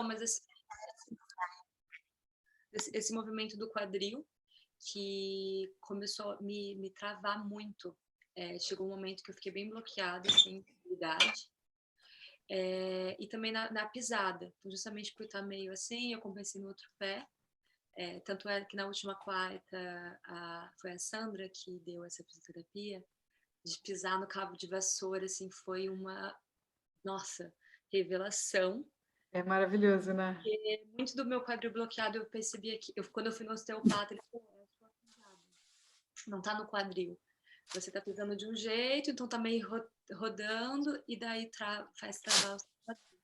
mas esse movimento do quadril que começou a me travar muito. Chegou um momento que eu fiquei bem bloqueada, sem mobilidade. E também na pisada. Então, justamente por estar meio assim, eu compensei no outro pé. Tanto é que na última quarta foi a Sandra que deu essa fisioterapia, de pisar no cabo de vassoura, assim, foi uma, nossa, revelação. É maravilhoso, né? Porque muito do meu quadril bloqueado, eu percebia que, quando eu fui no osteopata, ele falou, não tá no quadril. Você tá pisando de um jeito, então tá meio rodando, e daí faz travar o seu quadril.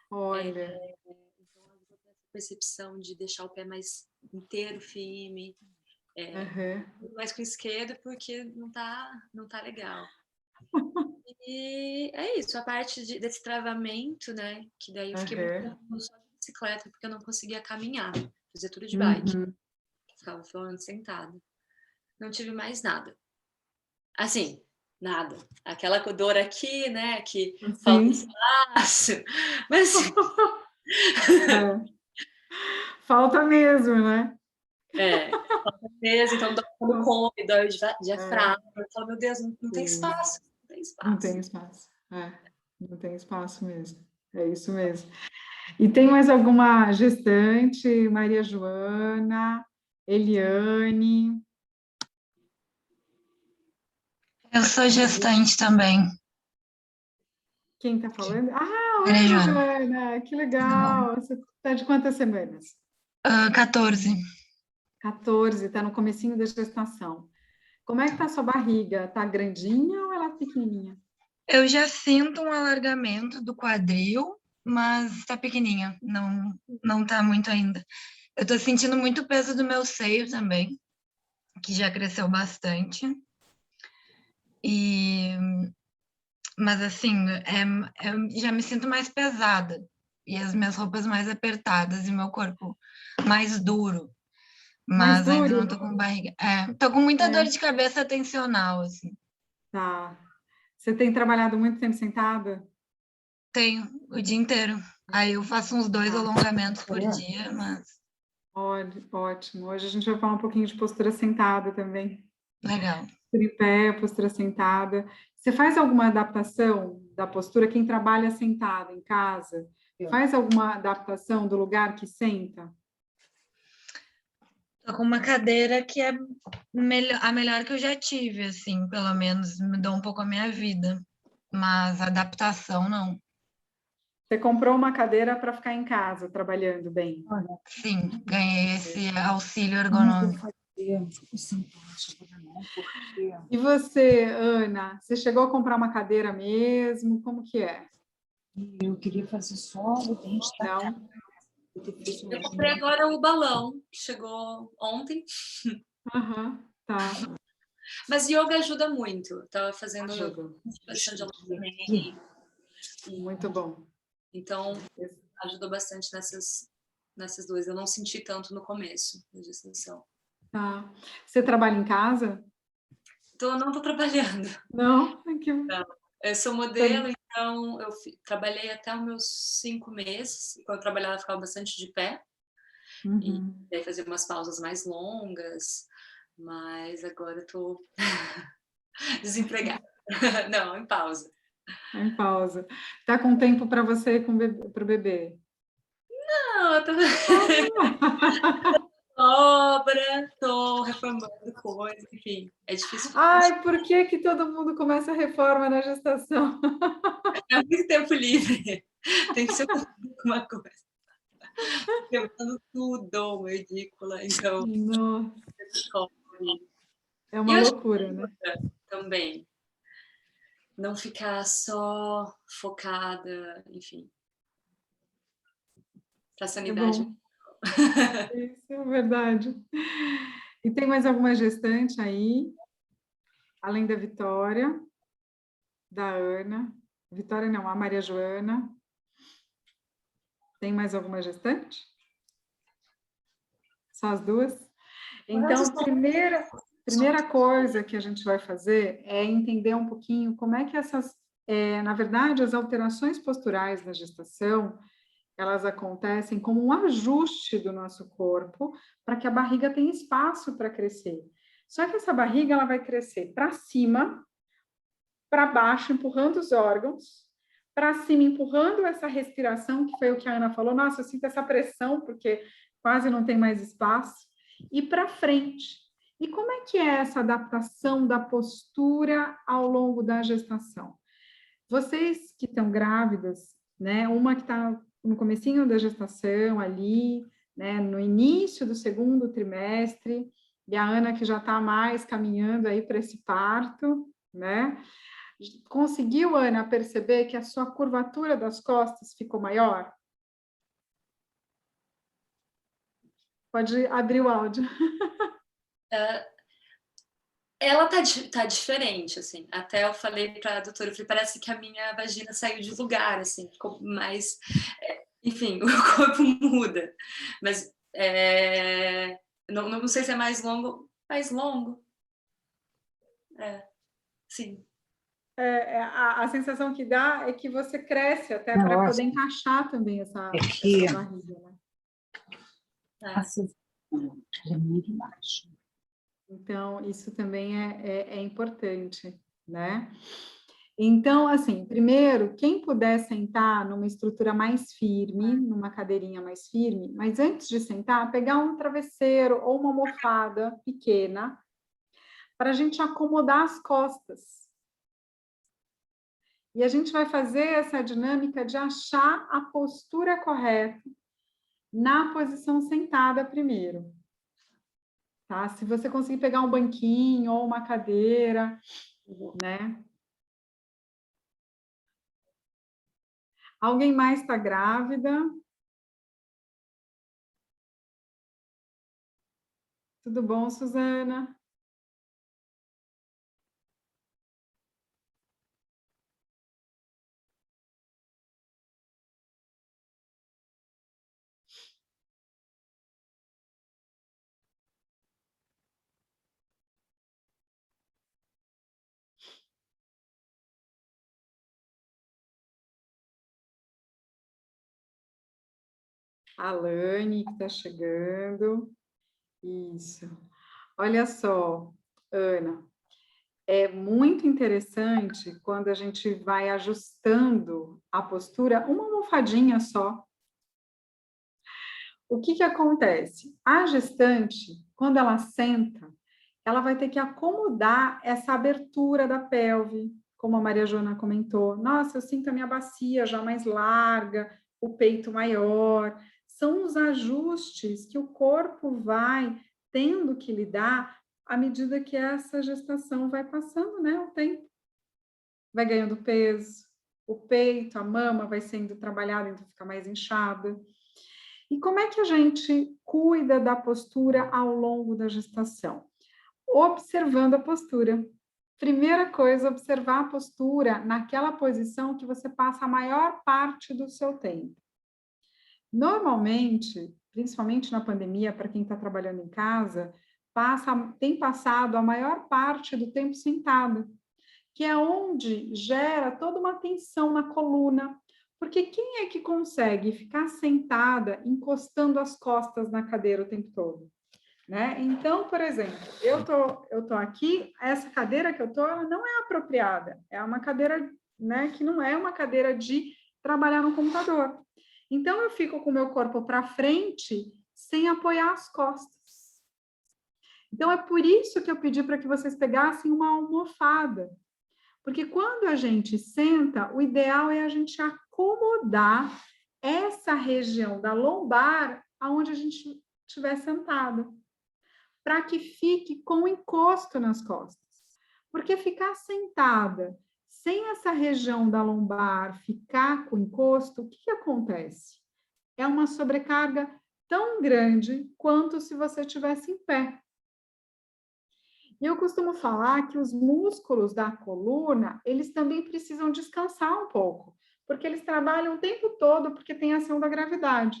Olha. Então, eu tenho essa percepção de deixar o pé mais inteiro, firme, mais com o esquerdo, porque não tá legal. E é isso, a parte desse travamento, né? Que daí eu fiquei muito tempo só de bicicleta, porque eu não conseguia caminhar, fazer tudo de bike. Ficava falando sentada. Não tive mais nada. Assim, nada. Aquela dor aqui, né? Que falta espaço. Mas falta mesmo, né? falta mesmo. Então, quando come, dói o diafragma. Eu falo, meu Deus, não tem espaço. Não tem espaço. Não tem espaço. Não tem espaço mesmo. É isso mesmo. E tem mais alguma gestante? Maria Joana, Eliane? Eu sou gestante também. Quem está falando? Maria Oi, Joana. Joana, que legal. Você está de quantas semanas? 14. 14, está no comecinho da gestação. Como é que está a sua barriga? Está grandinha ou ela é pequenininha? Eu já sinto um alargamento do quadril, mas está pequenininha, não está muito ainda. Eu estou sentindo muito peso do meu seio também, que já cresceu bastante. Mas assim, eu já me sinto mais pesada e as minhas roupas mais apertadas e meu corpo mais duro. Mais Mas duro? ainda não tô com barriga. Tô com muita dor de cabeça tensional, assim. Tá. Você tem trabalhado muito tempo sentada? Tenho, o dia inteiro. Aí eu faço uns 2 alongamentos por dia, mas... Olha, ótimo. Hoje a gente vai falar um pouquinho de postura sentada também. Legal. Postura em pé, postura sentada. Você faz alguma adaptação da postura? Quem trabalha sentado em casa, faz alguma adaptação do lugar que senta? Tô com uma cadeira que é a melhor que eu já tive, assim, pelo menos mudou um pouco a minha vida. Mas adaptação, não. Você comprou uma cadeira para ficar em casa, trabalhando bem? Sim, ganhei esse auxílio ergonômico. E você, Ana, você chegou a comprar uma cadeira mesmo? Como que é? Eu queria fazer só o dente da cara. Eu comprei agora o balão, que chegou ontem. Tá. Mas yoga ajuda muito. Estava fazendo posição de alongamento. Muito bom. Então, ajudou bastante nessas duas. Eu não senti tanto no começo da gestação. Tá. Você trabalha em casa? Não estou trabalhando. Não? Não. Eu sou modelo, então eu trabalhei até os meus 5 meses. Quando eu trabalhava, eu ficava bastante de pé. E daí fazia umas pausas mais longas. Mas agora eu estou desempregada. Não, em pausa. Em pausa. Tá com tempo para você e para o bebê? Não, eu tô obra, tô reformando coisas, enfim, é difícil. Ai, por que que todo mundo começa a reforma na gestação? É muito tempo livre, tem que ser alguma coisa. Quebrando tudo, ridícula, então. Nossa. É uma E loucura, né? Também. Não ficar só focada, enfim. Pra sanidade. Isso é verdade. E tem mais alguma gestante aí? Além da Vitória, da Ana. Vitória não, a Maria Joana. Tem mais alguma gestante? Só as duas? Então, primeira coisa que a gente vai fazer é entender um pouquinho como é que essas, na verdade, as alterações posturais na gestação, elas acontecem como um ajuste do nosso corpo para que a barriga tenha espaço para crescer. Só que essa barriga ela vai crescer para cima, para baixo, empurrando os órgãos, para cima, empurrando essa respiração, que foi o que a Ana falou, nossa, eu sinto essa pressão, porque quase não tem mais espaço, e para frente. E como é que é essa adaptação da postura ao longo da gestação? Vocês que estão grávidas, né, uma que está no comecinho da gestação ali, né, no início do segundo trimestre, e a Ana que já está mais caminhando aí para esse parto, né? Conseguiu, Ana, perceber que a sua curvatura das costas ficou maior? Pode abrir o áudio. Ela tá diferente, assim. Até eu falei para a doutora, eu falei, parece que a minha vagina saiu de lugar, assim, ficou mais... enfim, o corpo muda. Mas não sei se é mais longo. Mais longo. Sim. A sensação que dá é que você cresce até para poder encaixar também essa barriga, né? É muito baixo. Então, isso também é importante, né? Então, assim, primeiro, quem puder sentar numa estrutura mais firme, numa cadeirinha mais firme, mas antes de sentar, pegar um travesseiro ou uma almofada pequena para a gente acomodar as costas. E a gente vai fazer essa dinâmica de achar a postura correta na posição sentada primeiro. Tá? Se você conseguir pegar um banquinho ou uma cadeira, né? Alguém mais está grávida? Tudo bom, Suzana? A Lani, que está chegando. Isso. Olha só, Ana, é muito interessante quando a gente vai ajustando a postura, uma almofadinha só. O que acontece? A gestante, quando ela senta, ela vai ter que acomodar essa abertura da pelve, como a Maria Joana comentou. Nossa, eu sinto a minha bacia já mais larga, o peito maior. São os ajustes que o corpo vai tendo que lidar à medida que essa gestação vai passando, né? O tempo vai ganhando peso, o peito, a mama vai sendo trabalhada, então fica mais inchada. E como é que a gente cuida da postura ao longo da gestação? Observando a postura. Primeira coisa, observar a postura naquela posição que você passa a maior parte do seu tempo. Normalmente, principalmente na pandemia, para quem está trabalhando em casa, tem passado a maior parte do tempo sentado, que é onde gera toda uma tensão na coluna, porque quem é que consegue ficar sentada, encostando as costas na cadeira o tempo todo? Né? Então, por exemplo, eu tô aqui, essa cadeira que eu tô, ela não é apropriada, é uma cadeira, né, que não é uma cadeira de trabalhar no computador. Então, eu fico com o meu corpo para frente, sem apoiar as costas. Então, é por isso que eu pedi para que vocês pegassem uma almofada, porque quando a gente senta, o ideal é a gente acomodar essa região da lombar aonde a gente estiver sentado, para que fique com encosto nas costas. Porque ficar sentada sem essa região da lombar ficar com encosto, o que acontece? É uma sobrecarga tão grande quanto se você estivesse em pé. E eu costumo falar que os músculos da coluna, eles também precisam descansar um pouco, porque eles trabalham o tempo todo porque tem a ação da gravidade.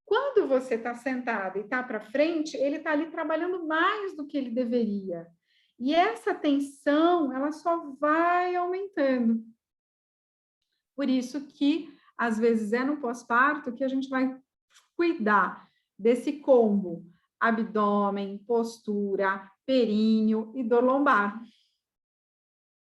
Quando você está sentado e está para frente, ele está ali trabalhando mais do que ele deveria. E essa tensão, ela só vai aumentando. Por isso que às vezes é no pós-parto que a gente vai cuidar desse combo: abdômen, postura, períneo e dor lombar,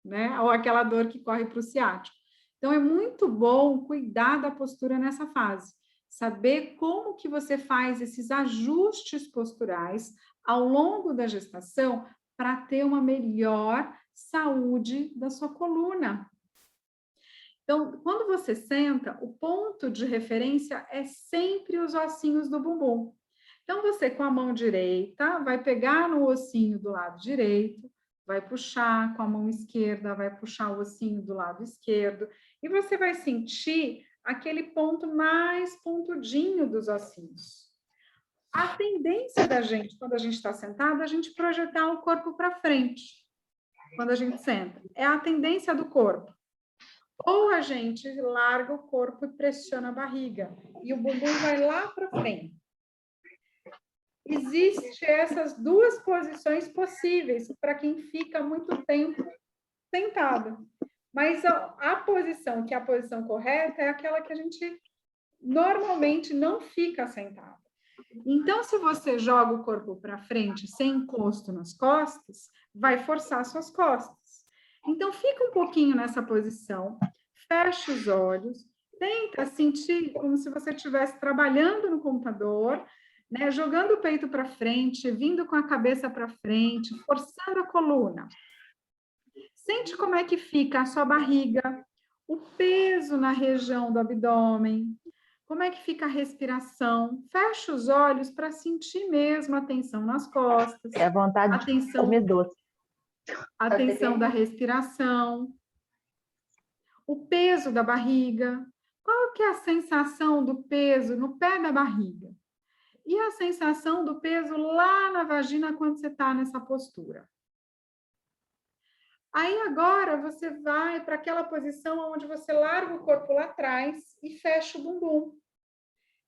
né? Ou aquela dor que corre para o ciático. Então, é muito bom cuidar da postura nessa fase, saber como que você faz esses ajustes posturais ao longo da gestação para ter uma melhor saúde da sua coluna. Então, quando você senta, o ponto de referência é sempre os ossinhos do bumbum. Então, você com a mão direita vai pegar no ossinho do lado direito, vai puxar com a mão esquerda, vai puxar o ossinho do lado esquerdo, e você vai sentir aquele ponto mais pontudinho dos ossinhos. A tendência da gente, quando a gente está sentado, é a gente projetar o corpo para frente, quando a gente senta. É a tendência do corpo. Ou a gente larga o corpo e pressiona a barriga, e o bumbum vai lá para frente. Existem essas duas posições possíveis para quem fica muito tempo sentado. Mas a posição, que é a posição correta, é aquela que a gente normalmente não fica sentado. Então, se você joga o corpo para frente sem encosto nas costas, vai forçar suas costas. Então, fica um pouquinho nessa posição, fecha os olhos, tenta sentir como se você estivesse trabalhando no computador, né, jogando o peito para frente, vindo com a cabeça para frente, forçando a coluna. Sente como é que fica a sua barriga, o peso na região do abdômen, como é que fica a respiração. Fecha os olhos para sentir mesmo a tensão nas costas. É a vontade de comer doce. A tensão da respiração, o peso da barriga. Qual que é a sensação do peso no pé da barriga? E a sensação do peso lá na vagina quando você está nessa postura. Aí agora você vai para aquela posição onde você larga o corpo lá atrás e fecha o bumbum.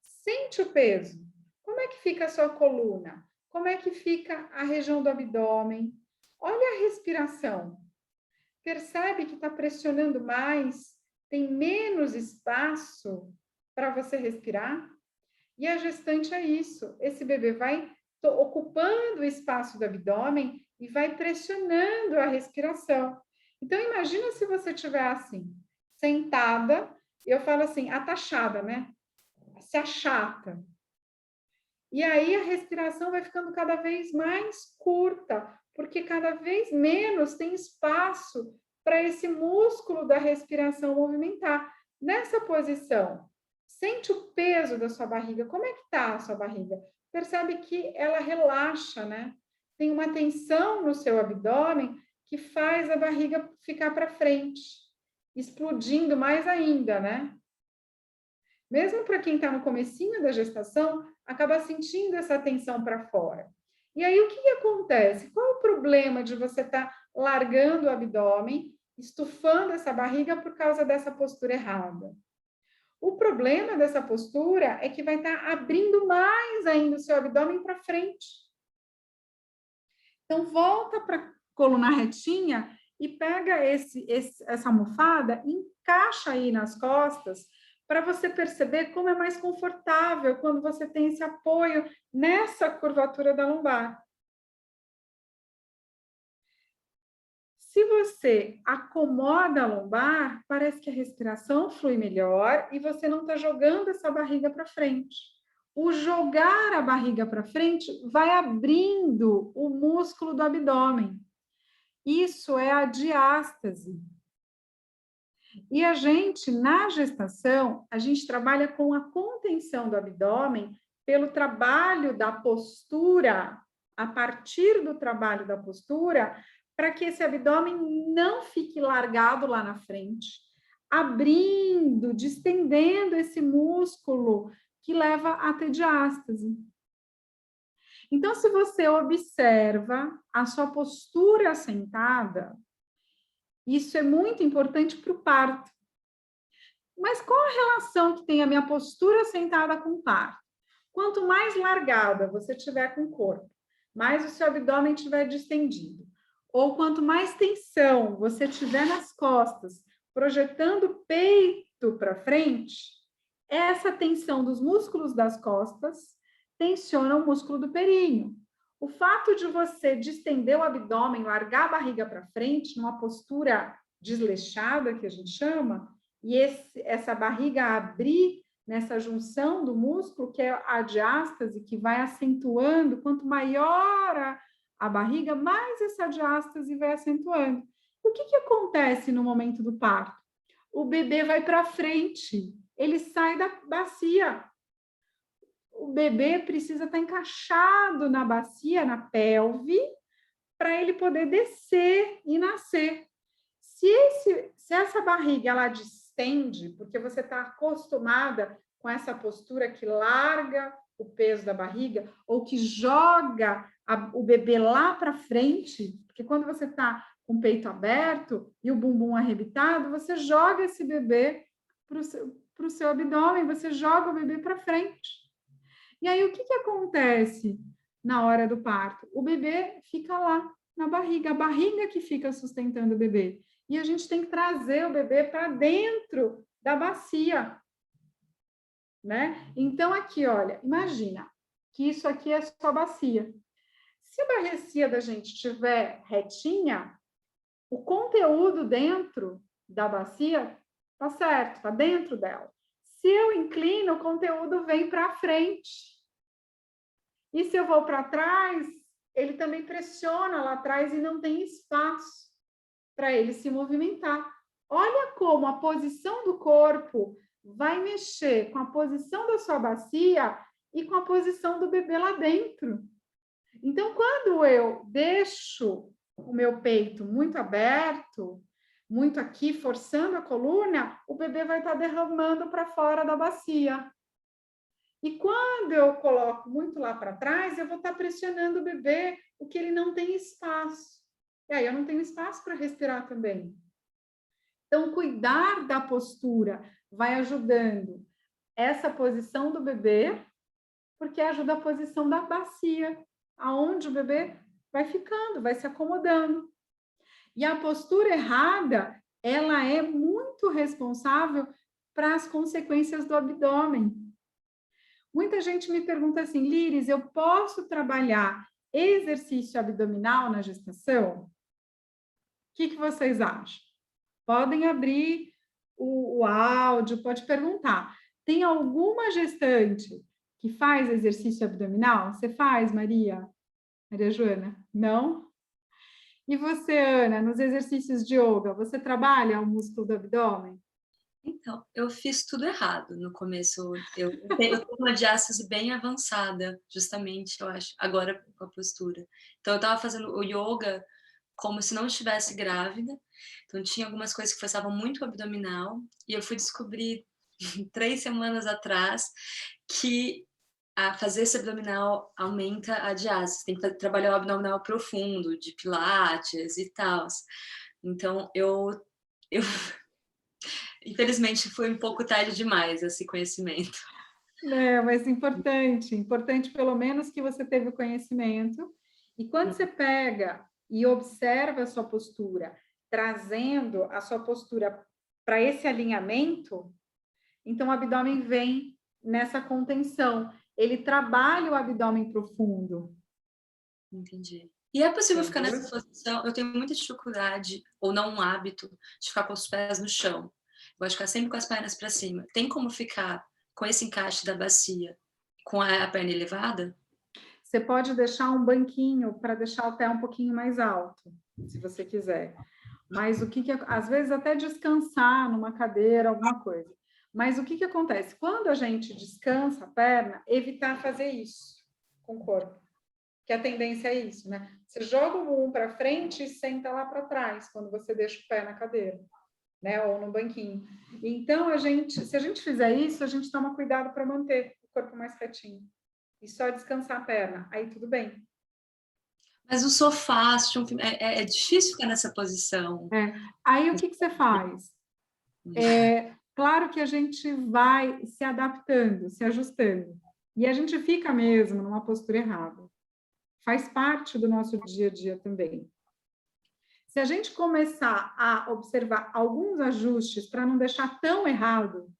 Sente o peso. Como é que fica a sua coluna? Como é que fica a região do abdômen? Olha a respiração. Percebe que está pressionando mais? Tem menos espaço para você respirar? E a gestante é isso. Esse bebê vai ocupando o espaço do abdômen e vai pressionando a respiração. Então, imagina se você estiver assim, sentada, eu falo assim, atachada, né? Se achata. E aí a respiração vai ficando cada vez mais curta, porque cada vez menos tem espaço para esse músculo da respiração movimentar. Nessa posição, sente o peso da sua barriga. Como é que está a sua barriga? Percebe que ela relaxa, né? Tem uma tensão no seu abdômen que faz a barriga ficar para frente, explodindo mais ainda, né? Mesmo para quem está no comecinho da gestação, acaba sentindo essa tensão para fora. E aí, o que acontece? Qual o problema de você estar largando o abdômen, estufando essa barriga por causa dessa postura errada? O problema dessa postura é que vai estar abrindo mais ainda o seu abdômen para frente. Então, volta para a coluna retinha e pega essa almofada, encaixa aí nas costas, para você perceber como é mais confortável quando você tem esse apoio nessa curvatura da lombar. Se você acomoda a lombar, parece que a respiração flui melhor e você não está jogando essa barriga para frente. O jogar a barriga para frente vai abrindo o músculo do abdômen. Isso é a diástase. E a gente, na gestação, a gente trabalha com a contenção do abdômen pelo trabalho da postura, a partir do trabalho da postura, para que esse abdômen não fique largado lá na frente, abrindo, distendendo esse músculo que leva à diástase. Então, se você observa a sua postura sentada, isso é muito importante para o parto. Mas qual a relação que tem a minha postura sentada com o parto? Quanto mais largada você tiver com o corpo, mais o seu abdômen estiver distendido, ou quanto mais tensão você tiver nas costas, projetando o peito para frente, essa tensão dos músculos das costas tensiona o músculo do períneo. O fato de você distender o abdômen, largar a barriga para frente, numa postura desleixada, que a gente chama, e essa barriga abrir nessa junção do músculo, que é a diástase, que vai acentuando, quanto maior a barriga, mais essa diástase vai acentuando. O que acontece no momento do parto? O bebê vai para frente, ele sai da bacia. O bebê precisa estar encaixado na bacia, na pelve, para ele poder descer e nascer. Se essa barriga ela distende, porque você está acostumada com essa postura que larga o peso da barriga, ou que joga o bebê lá para frente, porque quando você está com o peito aberto e o bumbum arrebitado, você joga esse bebê para o seu abdômen, você joga o bebê para frente. E aí, o que acontece na hora do parto? O bebê fica lá na barriga, a barriga que fica sustentando o bebê. E a gente tem que trazer o bebê para dentro da bacia, né? Então, aqui, olha, imagina que isso aqui é só a bacia. Se a bacia da gente estiver retinha, o conteúdo dentro da bacia tá certo, tá dentro dela. Se eu inclino, o conteúdo vem para frente. E se eu vou para trás, ele também pressiona lá atrás e não tem espaço para ele se movimentar. Olha como a posição do corpo vai mexer com a posição da sua bacia e com a posição do bebê lá dentro. Então, quando eu deixo o meu peito muito aberto, muito aqui, forçando a coluna, o bebê vai estar derramando para fora da bacia. E quando eu coloco muito lá para trás, eu vou estar pressionando o bebê, porque ele não tem espaço. E aí eu não tenho espaço para respirar também. Então, cuidar da postura vai ajudando essa posição do bebê, porque ajuda a posição da bacia, aonde o bebê vai ficando, vai se acomodando. E a postura errada, ela é muito responsável para as consequências do abdômen. Muita gente me pergunta assim, Líris, eu posso trabalhar exercício abdominal na gestação? O que vocês acham? Podem abrir o áudio, pode perguntar. Tem alguma gestante que faz exercício abdominal? Você faz, Maria? Maria Joana? Não? E você, Ana, nos exercícios de yoga, você trabalha o músculo do abdômen? Então, eu fiz tudo errado no começo. Eu tenho uma diástase bem avançada, justamente, eu acho, agora com a postura. Então, eu estava fazendo o yoga como se não estivesse grávida. Então, tinha algumas coisas que forçavam muito o abdominal. E eu fui descobrir 3 semanas atrás que a fazer esse abdominal aumenta a diástase. Tem que trabalhar o abdominal profundo, de pilates e tal. Então, infelizmente, foi um pouco tarde demais esse conhecimento. Mas importante pelo menos que você teve o conhecimento. E quando você pega e observa a sua postura, trazendo a sua postura para esse alinhamento, então o abdômen vem nessa contenção. Ele trabalha o abdômen profundo. Entendi. E é possível ficar nessa posição? Eu tenho muita dificuldade, ou não um hábito, de ficar com os pés no chão. Eu gosto de ficar sempre com as pernas para cima. Tem como ficar com esse encaixe da bacia com a perna elevada? Você pode deixar um banquinho para deixar o pé um pouquinho mais alto, se você quiser. Mas às vezes até descansar numa cadeira, alguma coisa. Mas o que acontece? Quando a gente descansa a perna, evitar fazer isso com o corpo. Que a tendência é isso, né? Você joga o bumbum para frente e senta lá para trás, quando você deixa o pé na cadeira, né? Ou no banquinho. Então, se a gente fizer isso, a gente toma cuidado para manter o corpo mais retinho. E só descansar a perna, aí tudo bem. Mas o sofá, é difícil ficar nessa posição. Aí o que você faz? Claro que a gente vai se adaptando, se ajustando. E a gente fica mesmo numa postura errada. Faz parte do nosso dia a dia também. Se a gente começar a observar alguns ajustes para não deixar tão errado,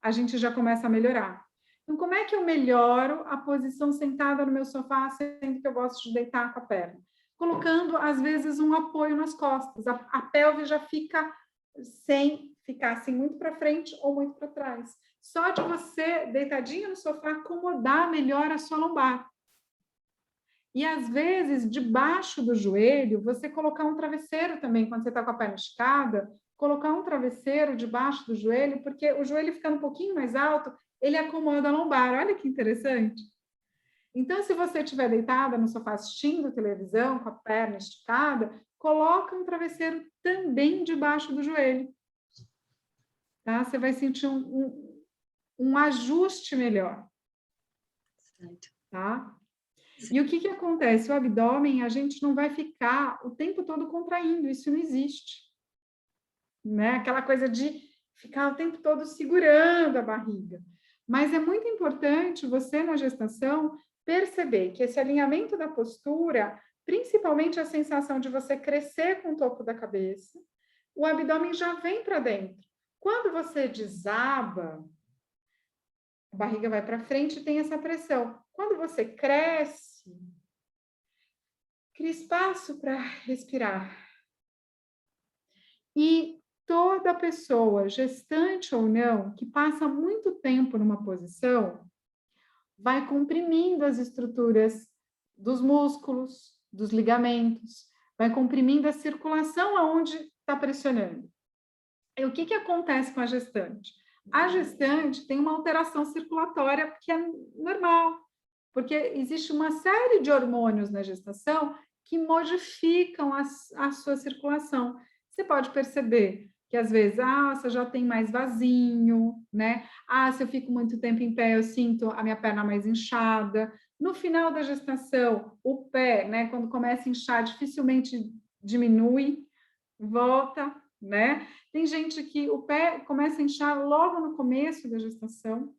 a gente já começa a melhorar. Então, como é que eu melhoro a posição sentada no meu sofá, sendo que eu gosto de deitar com a perna? Colocando, às vezes, um apoio nas costas. A pelve já fica sem ficar assim muito para frente ou muito para trás. Só de você, deitadinho no sofá, acomodar melhor a sua lombar. E, às vezes, debaixo do joelho, você colocar um travesseiro também, quando você está com a perna esticada, colocar um travesseiro debaixo do joelho, porque o joelho ficando um pouquinho mais alto, ele acomoda a lombar. Olha que interessante. Então, se você estiver deitada no sofá assistindo televisão, com a perna esticada, coloca um travesseiro também debaixo do joelho. Tá? Você vai sentir um ajuste melhor. Certo. Tá? E o que acontece? O abdômen, a gente não vai ficar o tempo todo contraindo, isso não existe. Né? Aquela coisa de ficar o tempo todo segurando a barriga. Mas é muito importante você, na gestação, perceber que esse alinhamento da postura, principalmente a sensação de você crescer com o topo da cabeça, o abdômen já vem para dentro. Quando você desaba, a barriga vai para frente e tem essa pressão. Quando você cresce, cria espaço para respirar. E toda pessoa, gestante ou não, que passa muito tempo numa posição, vai comprimindo as estruturas dos músculos, dos ligamentos, vai comprimindo a circulação aonde está pressionando. E o que acontece com a gestante? A gestante tem uma alteração circulatória que é normal, porque existe uma série de hormônios na gestação que modificam a sua circulação. Você pode perceber que às vezes, você já tem mais vasinho, né? Se eu fico muito tempo em pé, eu sinto a minha perna mais inchada. No final da gestação, o pé, né, quando começa a inchar, dificilmente diminui, volta, né? Tem gente que o pé começa a inchar logo no começo da gestação,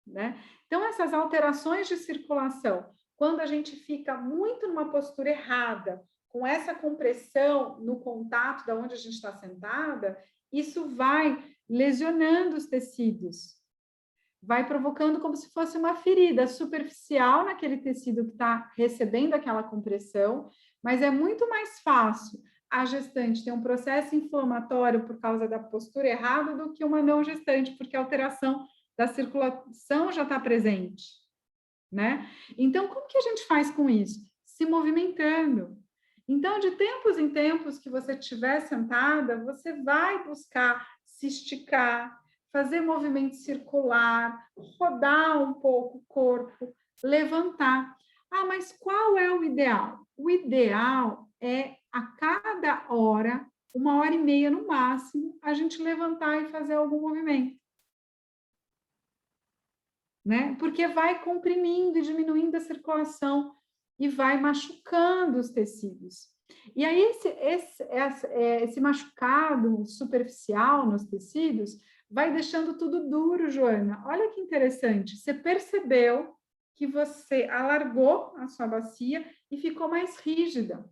né? Então, essas alterações de circulação, quando a gente fica muito numa postura errada, com essa compressão no contato da onde a gente está sentada, isso vai lesionando os tecidos, vai provocando como se fosse uma ferida superficial naquele tecido que está recebendo aquela compressão, mas é muito mais fácil a gestante ter um processo inflamatório por causa da postura errada do que uma não gestante, porque a alteração da circulação já está presente, né? Então, como que a gente faz com isso? Se movimentando. Então, de tempos em tempos que você estiver sentada, você vai buscar se esticar, fazer movimento circular, rodar um pouco o corpo, levantar. Mas qual é o ideal? O ideal é, a cada hora, 1h30 no máximo, a gente levantar e fazer algum movimento. Né? Porque vai comprimindo e diminuindo a circulação e vai machucando os tecidos. E aí, esse machucado superficial nos tecidos vai deixando tudo duro, Joana. Olha que interessante, você percebeu que você alargou a sua bacia e ficou mais rígida.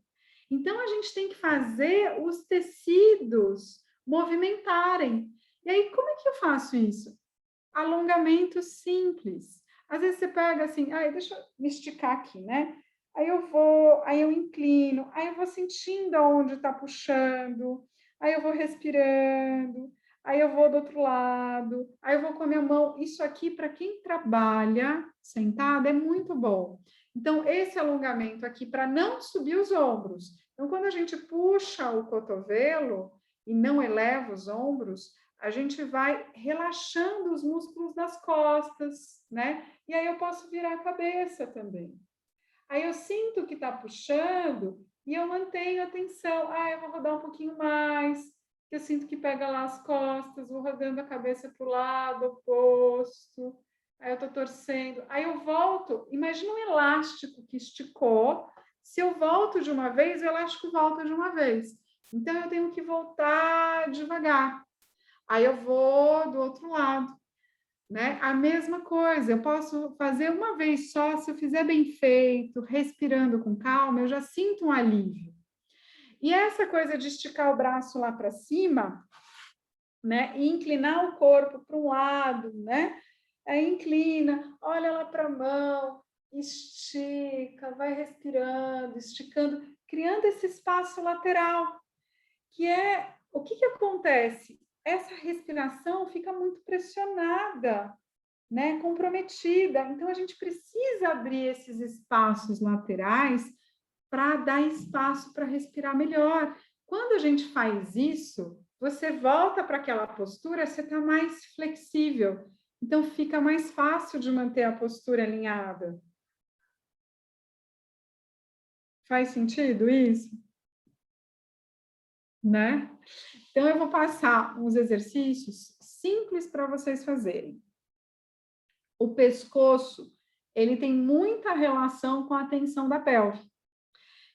Então, a gente tem que fazer os tecidos movimentarem. E aí, como é que eu faço isso? Alongamento simples. Às vezes você pega assim, deixa eu me esticar aqui, né? Aí eu inclino, aí eu vou sentindo aonde está puxando, aí eu vou respirando, aí eu vou do outro lado, aí eu vou com a minha mão. Isso aqui, para quem trabalha sentado, é muito bom. Então, esse alongamento aqui, para não subir os ombros. Então, quando a gente puxa o cotovelo e não eleva os ombros, a gente vai relaxando os músculos das costas, né? E aí eu posso virar a cabeça também. Aí eu sinto que está puxando e eu mantenho a tensão. Eu vou rodar um pouquinho mais. Eu sinto que pega lá as costas, vou rodando a cabeça para o lado oposto. Aí eu estou torcendo. Aí eu volto. Imagina um elástico que esticou. Se eu volto de uma vez, o elástico volta de uma vez. Então, eu tenho que voltar devagar. Aí eu vou do outro lado, né? A mesma coisa, eu posso fazer uma vez só, se eu fizer bem feito, respirando com calma, eu já sinto um alívio. E essa coisa de esticar o braço lá para cima, né? E inclinar o corpo para um lado, né? Aí inclina, olha lá para a mão, estica, vai respirando, esticando, criando esse espaço lateral, que é o que acontece? Essa respiração fica muito pressionada, né? Comprometida. Então a gente precisa abrir esses espaços laterais para dar espaço para respirar melhor. Quando a gente faz isso, você volta para aquela postura, você está mais flexível. Então, fica mais fácil de manter a postura alinhada. Faz sentido isso? Né? Então, eu vou passar uns exercícios simples para vocês fazerem. O pescoço, ele tem muita relação com a tensão da pelve.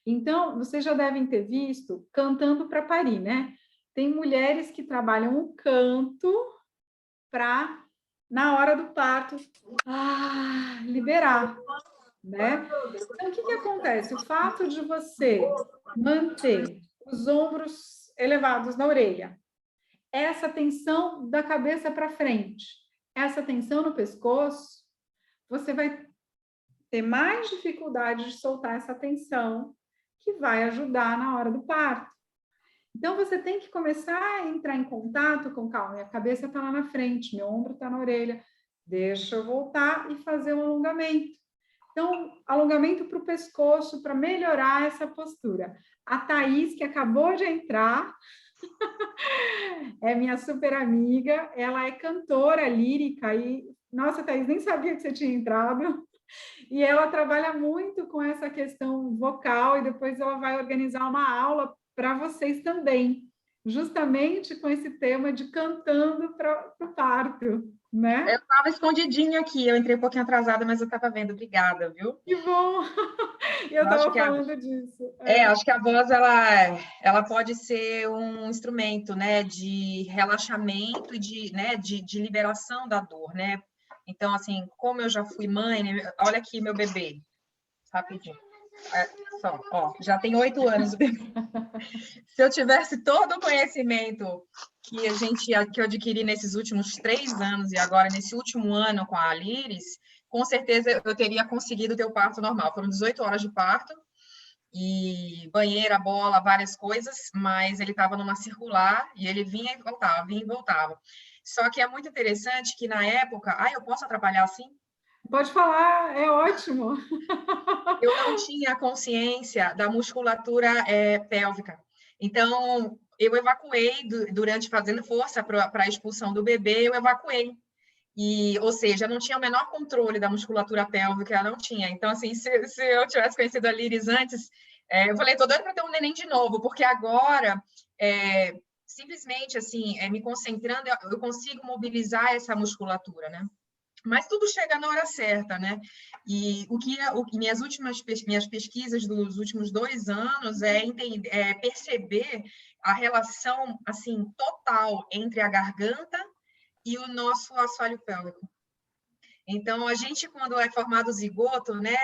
Então, vocês já devem ter visto cantando para parir, né? Tem mulheres que trabalham o canto para, na hora do parto, liberar, né? Então, o que acontece? O fato de você manter os ombros elevados na orelha, essa tensão da cabeça para frente, essa tensão no pescoço, você vai ter mais dificuldade de soltar essa tensão, que vai ajudar na hora do parto. Então, você tem que começar a entrar em contato com calma. Minha cabeça está lá na frente, meu ombro está na orelha. Deixa eu voltar e fazer um alongamento. Então, alongamento para o pescoço, para melhorar essa postura. A Thaís, que acabou de entrar, é minha super amiga, ela é cantora lírica e, nossa, Thaís, nem sabia que você tinha entrado. E ela trabalha muito com essa questão vocal e depois ela vai organizar uma aula para vocês também, justamente com esse tema de cantando para o parto, né? Eu estava escondidinha aqui, eu entrei um pouquinho atrasada, mas eu estava vendo. Obrigada, viu? Que bom! Eu estava falando disso. Acho que a voz ela pode ser um instrumento, né, de relaxamento e de liberação da dor, né? Então, assim, como eu já fui mãe, né, olha aqui meu bebê, rapidinho. Já tem 8 anos o bebê. Se eu tivesse todo o conhecimento que eu adquiri nesses últimos 3 anos e agora nesse último ano com a Líris, com certeza eu teria conseguido ter o parto normal. Foram 18 horas de parto, e banheira, bola, várias coisas, mas ele estava numa circular e ele vinha e voltava. Só que é muito interessante que na época... eu posso atrapalhar assim? Pode falar, é ótimo. Eu não tinha consciência da musculatura pélvica. Então, eu evacuei durante fazendo força para a expulsão do bebê, eu evacuei. Ou seja, não tinha o menor controle da musculatura pélvica, não tinha. Então, assim, se eu tivesse conhecido a Líris antes, eu falei, tô doida para ter um neném de novo, porque agora, simplesmente, assim, me concentrando, eu consigo mobilizar essa musculatura, né? Mas tudo chega na hora certa, né? E minhas pesquisas dos últimos 2 anos é perceber a relação, assim, total entre a garganta e o nosso assoalho pélvico. Então, a gente, quando é formado zigoto, né,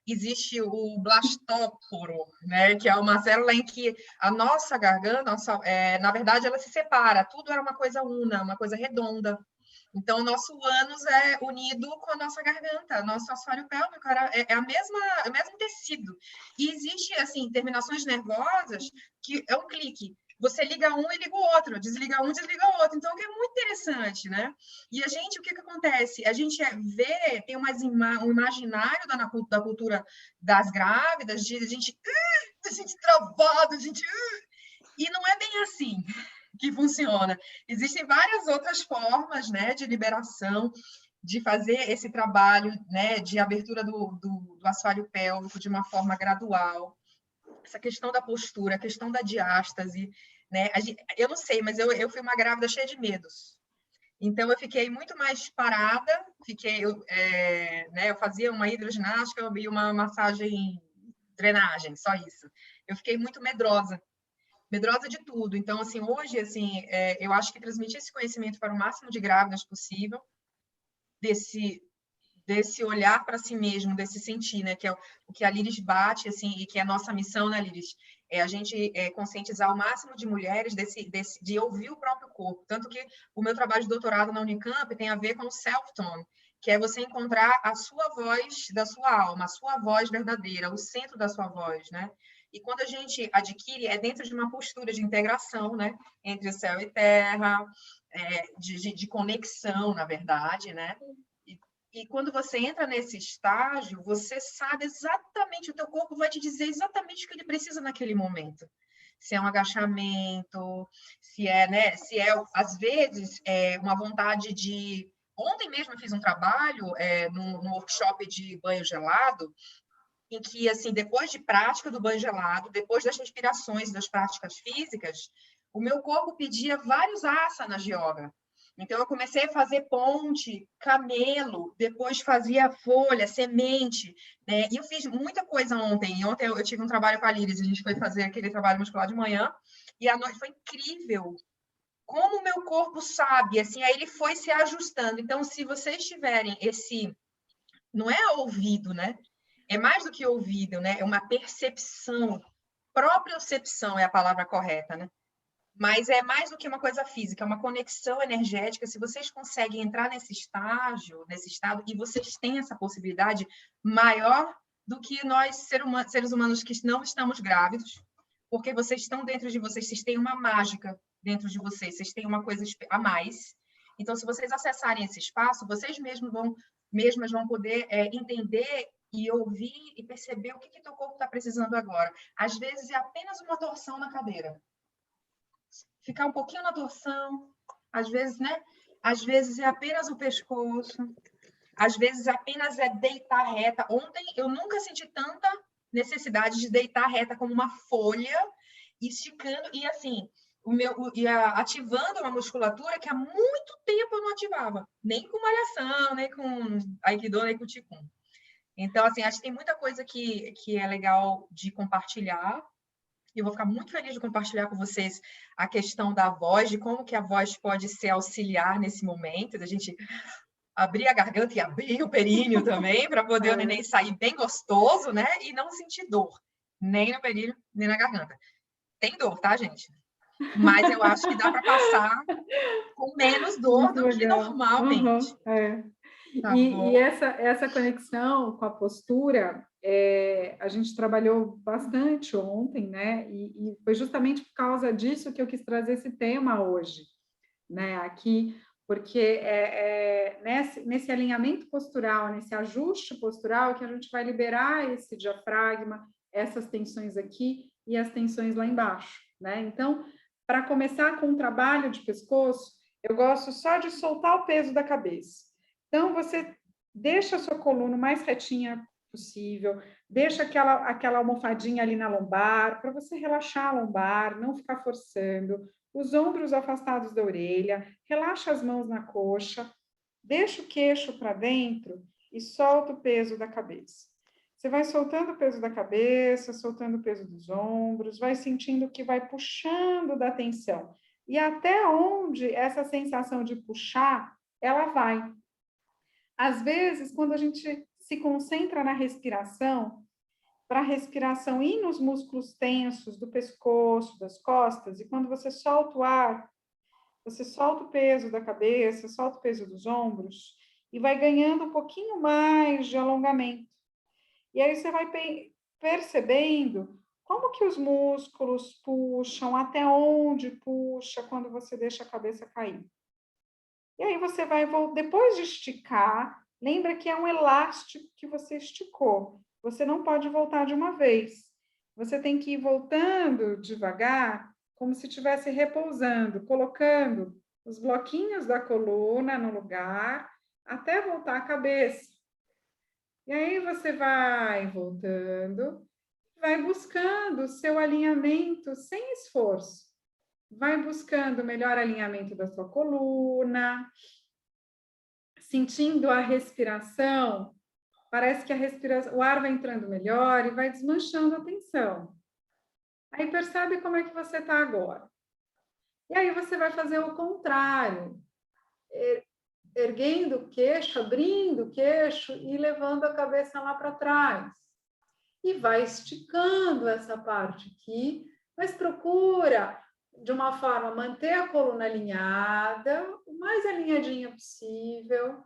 existe o blastóporo, né, que é uma célula em que a nossa garganta, na verdade, ela se separa, tudo era uma coisa una, uma coisa redonda. Então, o nosso ânus é unido com a nossa garganta, nosso assoalho pélvico é o mesmo tecido. E existe, assim, terminações nervosas que é um clique. Você liga um e liga o outro, desliga um e desliga o outro. Então, é muito interessante, né? E a gente, o que acontece? A gente tem um imaginário da cultura das grávidas, a gente travada, e não é bem assim que funciona. Existem várias outras formas, né, de liberação, de fazer esse trabalho, né, de abertura do assoalho pélvico de uma forma gradual. Essa questão da postura, a questão da diástase, né? Eu não sei, mas eu fui uma grávida cheia de medos. Então, eu fiquei muito mais parada, eu fazia uma hidroginástica e uma massagem, drenagem, só isso. Eu fiquei muito medrosa de tudo. Então, assim, hoje, assim, eu acho que transmitir esse conhecimento para o máximo de grávidas possível, desse olhar para si mesmo, desse sentir, né, que é o que a Líris bate, assim, e que é a nossa missão, né, Líris? a gente conscientizar o máximo de mulheres de ouvir o próprio corpo. Tanto que o meu trabalho de doutorado na Unicamp tem a ver com o self-tone, que é você encontrar a sua voz da sua alma, a sua voz verdadeira, o centro da sua voz, né? E quando a gente adquire, é dentro de uma postura de integração, né? Entre o céu e terra, de conexão, na verdade, né? E quando você entra nesse estágio, você sabe exatamente, o teu corpo vai te dizer exatamente o que ele precisa naquele momento. Se é um agachamento, às vezes, uma vontade de... Ontem mesmo eu fiz um trabalho no workshop de banho gelado, em que, assim, depois de prática do banho gelado, depois das respirações, das práticas físicas, o meu corpo pedia vários asanas de yoga. Então, eu comecei a fazer ponte, camelo, depois fazia folha, semente, né? E eu fiz muita coisa ontem. Ontem eu tive um trabalho com a Liris, a gente foi fazer aquele trabalho muscular de manhã, e à noite foi incrível. Como o meu corpo sabe, assim, aí ele foi se ajustando. Então, se vocês tiverem esse... Não é ouvido, né? É mais do que ouvido, né? É uma percepção. Propriocepção é a palavra correta, né? Mas é mais do que uma coisa física, é uma conexão energética. Se vocês conseguem entrar nesse estado, e vocês têm essa possibilidade maior do que nós, seres humanos que não estamos grávidos, porque vocês estão dentro de vocês, vocês têm uma mágica dentro de vocês têm uma coisa a mais. Então, se vocês acessarem esse espaço, vocês mesmas vão poder entender e ouvir e perceber o que teu corpo está precisando agora. Às vezes, é apenas uma torção na cadeira. Ficar um pouquinho na torção, às vezes, né? Às vezes é apenas o pescoço, às vezes apenas é deitar reta. Ontem eu nunca senti tanta necessidade de deitar reta como uma folha, esticando e assim, ativando uma musculatura que há muito tempo eu não ativava, nem com malhação, nem com aikido, nem com qigong. Então, assim, acho que tem muita coisa que é legal de compartilhar. Eu vou ficar muito feliz de compartilhar com vocês a questão da voz, de como que a voz pode ser auxiliar nesse momento, da gente abrir a garganta e abrir o períneo também, para poder o neném sair bem gostoso, né? E não sentir dor, nem no períneo, nem na garganta. Tem dor, tá, gente? Mas eu acho que dá para passar com menos dor do que normalmente. Tá, e essa conexão com a postura, a gente trabalhou bastante ontem, né? E foi justamente por causa disso que eu quis trazer esse tema hoje, né? Aqui, porque nesse alinhamento postural, nesse ajuste postural, que a gente vai liberar esse diafragma, essas tensões aqui e as tensões lá embaixo, né? Então, para começar com um trabalho de pescoço, eu gosto só de soltar o peso da cabeça. Então, você deixa a sua coluna o mais retinha possível, deixa aquela almofadinha ali na lombar, para você relaxar a lombar, não ficar forçando, os ombros afastados da orelha, relaxa as mãos na coxa, deixa o queixo para dentro e solta o peso da cabeça. Você vai soltando o peso da cabeça, soltando o peso dos ombros, vai sentindo que vai puxando da tensão. E até onde essa sensação de puxar, ela vai. Às vezes, quando a gente se concentra na respiração, para a respiração ir nos músculos tensos do pescoço, das costas, e quando você solta o ar, você solta o peso da cabeça, solta o peso dos ombros, e vai ganhando um pouquinho mais de alongamento. E aí você vai percebendo como que os músculos puxam, até onde puxa quando você deixa a cabeça cair. E aí você vai, depois de esticar, lembra que é um elástico que você esticou. Você não pode voltar de uma vez. Você tem que ir voltando devagar, como se estivesse repousando, colocando os bloquinhos da coluna no lugar, até voltar a cabeça. E aí você vai voltando, vai buscando o seu alinhamento sem esforço. Vai buscando o melhor alinhamento da sua coluna, sentindo a respiração. Parece que o ar vai entrando melhor e vai desmanchando a tensão. Aí percebe como é que você está agora. E aí você vai fazer o contrário. Erguendo o queixo, abrindo o queixo e levando a cabeça lá para trás. e vai esticando essa parte aqui, mas procura, de uma forma, manter a coluna alinhada, o mais alinhadinha possível,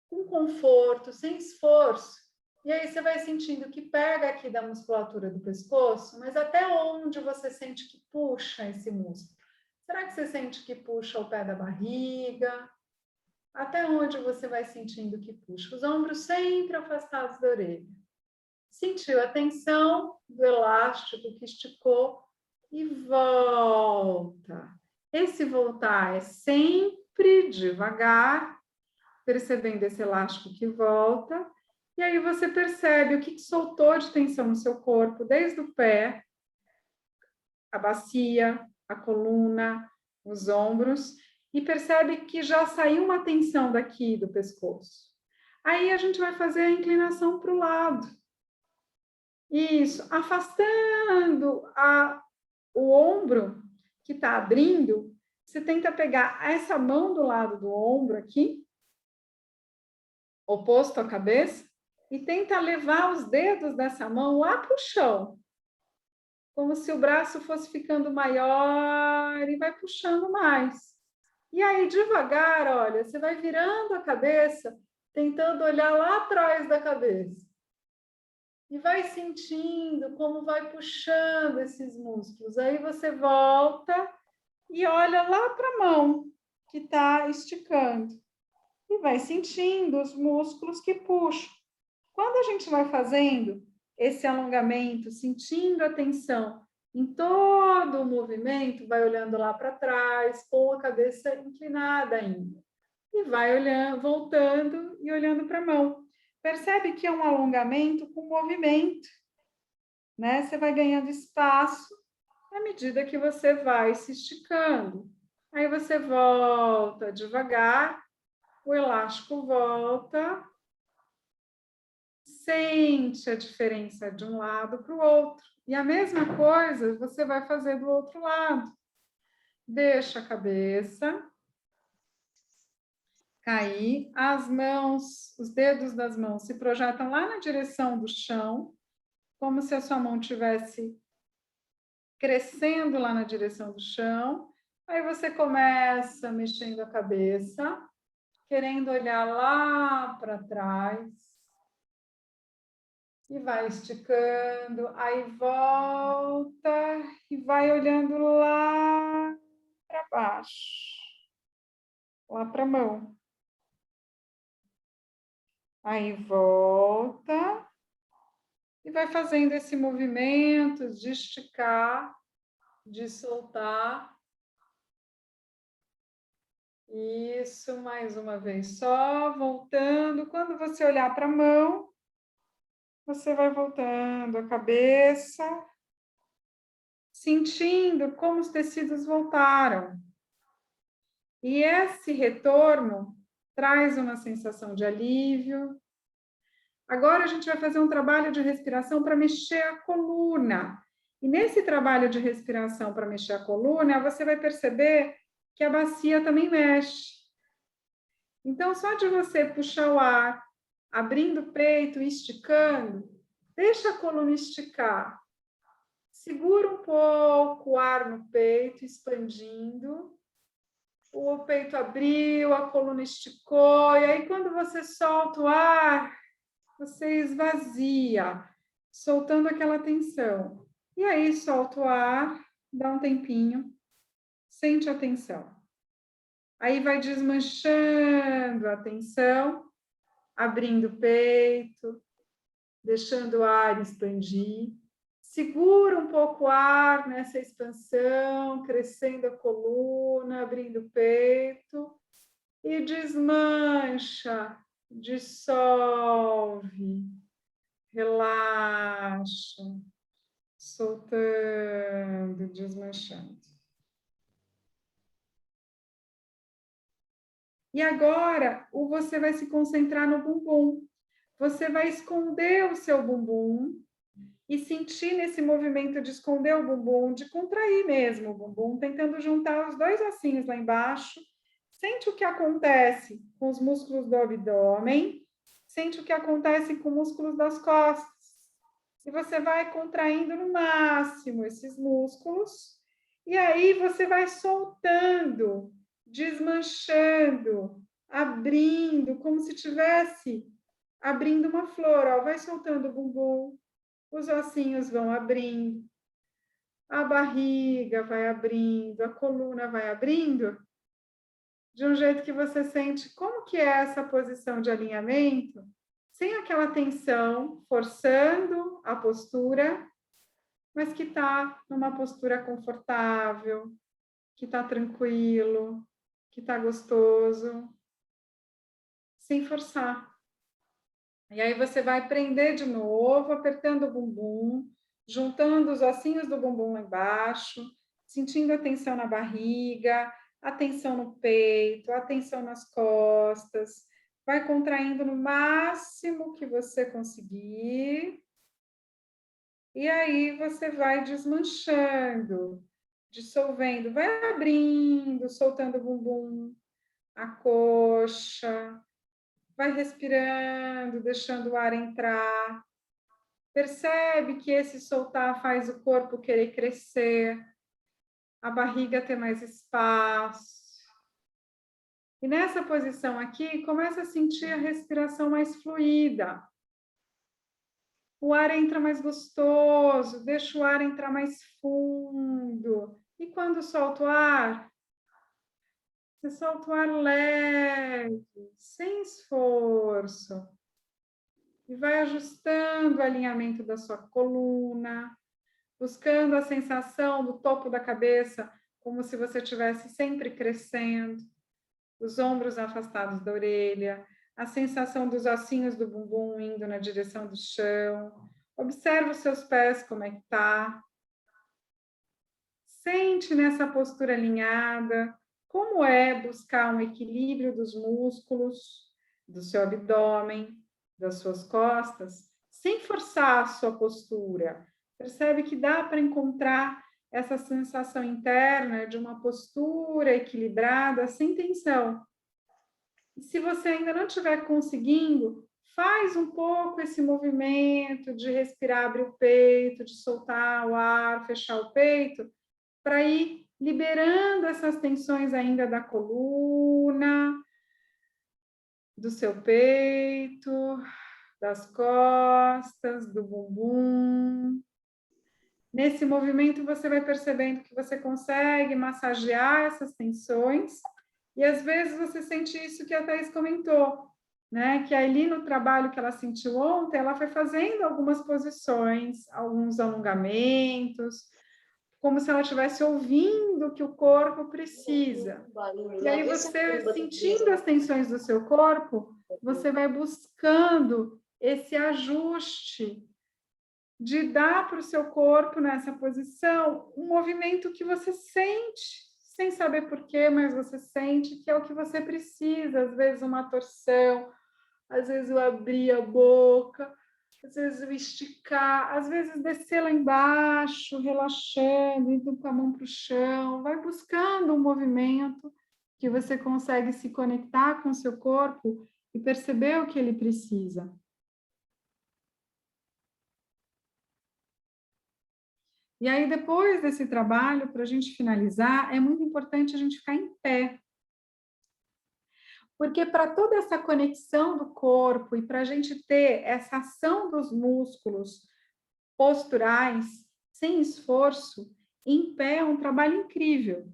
com conforto, sem esforço. E aí você vai sentindo que pega aqui da musculatura do pescoço, mas até onde você sente que puxa esse músculo? Será que você sente que puxa o pé da barriga? Até onde você vai sentindo que puxa? Os ombros sempre afastados da orelha. Sentiu a tensão do elástico que esticou e volta. Esse voltar é sempre devagar, percebendo esse elástico que volta. E aí você percebe o que soltou de tensão no seu corpo, desde o pé, a bacia, a coluna, os ombros, e percebe que já saiu uma tensão daqui do pescoço. Aí a gente vai fazer a inclinação para o lado. Isso, afastando o ombro que está abrindo, você tenta pegar essa mão do lado do ombro aqui, oposto à cabeça, e tenta levar os dedos dessa mão lá para o chão, como se o braço fosse ficando maior e vai puxando mais. E aí, devagar, olha, você vai virando a cabeça, tentando olhar lá atrás da cabeça. E vai sentindo como vai puxando esses músculos. Aí você volta e olha lá para a mão que está esticando. E vai sentindo os músculos que puxam. Quando a gente vai fazendo esse alongamento, sentindo a tensão em todo o movimento, vai olhando lá para trás, com a cabeça inclinada ainda. E vai olhando, voltando e olhando para a mão. Percebe que é um alongamento com movimento, né? Você vai ganhando espaço à medida que você vai se esticando. Aí você volta devagar, o elástico volta, sente a diferença de um lado para o outro. E a mesma coisa você vai fazer do outro lado. Deixa a cabeça cair, as mãos, os dedos das mãos se projetam lá na direção do chão, como se a sua mão estivesse crescendo lá na direção do chão. Aí você começa mexendo a cabeça, querendo olhar lá para trás. E vai esticando, aí volta e vai olhando lá para baixo, lá para a mão. Aí volta e vai fazendo esse movimento de esticar, de soltar. Isso, mais uma vez só, voltando. Quando você olhar para a mão, você vai voltando a cabeça, sentindo como os tecidos voltaram. E esse retorno traz uma sensação de alívio. Agora a gente vai fazer um trabalho de respiração para mexer a coluna. E nesse trabalho de respiração para mexer a coluna, você vai perceber que a bacia também mexe. Então, só de você puxar o ar, abrindo o peito e esticando, deixa a coluna esticar. Segura um pouco o ar no peito, expandindo. O peito abriu, a coluna esticou, e aí quando você solta o ar, você esvazia, soltando aquela tensão. E aí solta o ar, dá um tempinho, sente a tensão. Aí vai desmanchando a tensão, abrindo o peito, deixando o ar expandir. Segura um pouco o ar nessa expansão, crescendo a coluna, abrindo o peito e desmancha, dissolve, relaxa, soltando, desmanchando. E agora você vai se concentrar no bumbum. Você vai esconder o seu bumbum e sentir nesse movimento de esconder o bumbum, de contrair mesmo o bumbum, tentando juntar os dois ossinhos lá embaixo. Sente o que acontece com os músculos do abdômen, sente o que acontece com os músculos das costas. E você vai contraindo no máximo esses músculos. E aí você vai soltando, desmanchando, abrindo, como se estivesse abrindo uma flor. Ó, vai soltando o bumbum, os ossinhos vão abrindo, a barriga vai abrindo, a coluna vai abrindo, de um jeito que você sente como que é essa posição de alinhamento, sem aquela tensão, forçando a postura, mas que está numa postura confortável, que está tranquilo, que está gostoso, sem forçar. E aí você vai prender de novo, apertando o bumbum, juntando os ossinhos do bumbum lá embaixo, sentindo a tensão na barriga, a tensão no peito, a tensão nas costas. Vai contraindo no máximo que você conseguir. E aí você vai desmanchando, dissolvendo, vai abrindo, soltando o bumbum, a coxa, vai respirando, deixando o ar entrar. Percebe que esse soltar faz o corpo querer crescer, a barriga ter mais espaço. E nessa posição aqui, começa a sentir a respiração mais fluida. O ar entra mais gostoso, deixa o ar entrar mais fundo. E quando solta o ar, você solta o ar leve, sem esforço. E vai ajustando o alinhamento da sua coluna, buscando a sensação do topo da cabeça, como se você estivesse sempre crescendo, os ombros afastados da orelha, a sensação dos ossinhos do bumbum indo na direção do chão. Observa os seus pés, como é que tá. Sente nessa postura alinhada, como é buscar um equilíbrio dos músculos, do seu abdômen, das suas costas, sem forçar a sua postura. Percebe que dá para encontrar essa sensação interna de uma postura equilibrada, sem tensão. E se você ainda não estiver conseguindo, faz um pouco esse movimento de respirar, abrir o peito, de soltar o ar, fechar o peito, para ir liberando essas tensões ainda da coluna, do seu peito, das costas, do bumbum. Nesse movimento, você vai percebendo que você consegue massagear essas tensões, e às vezes você sente isso que a Thaís comentou, né? Que ali no trabalho que ela sentiu ontem, ela foi fazendo algumas posições, alguns alongamentos, como se ela estivesse ouvindo o que o corpo precisa. E aí você, sentindo as tensões do seu corpo, você vai buscando esse ajuste de dar para o seu corpo, nessa posição, um movimento que você sente, sem saber porquê, mas você sente que é o que você precisa. Às vezes uma torção, às vezes eu abrir a boca, às vezes eu esticar, às vezes descer lá embaixo, relaxando, indo com a mão para o chão. Vai buscando um movimento que você consegue se conectar com o seu corpo e perceber o que ele precisa. E aí, depois desse trabalho, para a gente finalizar, é muito importante a gente ficar em pé. Porque para toda essa conexão do corpo e para a gente ter essa ação dos músculos posturais, sem esforço, em pé é um trabalho incrível.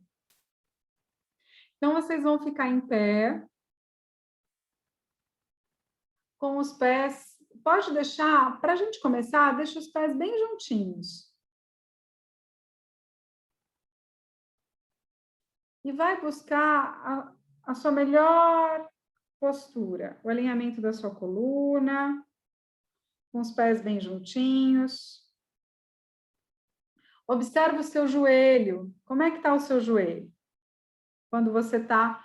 Então, vocês vão ficar em pé, com os pés... Pode deixar, para a gente começar, deixa os pés bem juntinhos. E vai buscar a sua melhor postura, o alinhamento da sua coluna, com os pés bem juntinhos. Observa o seu joelho. Como é que está o seu joelho? Quando você está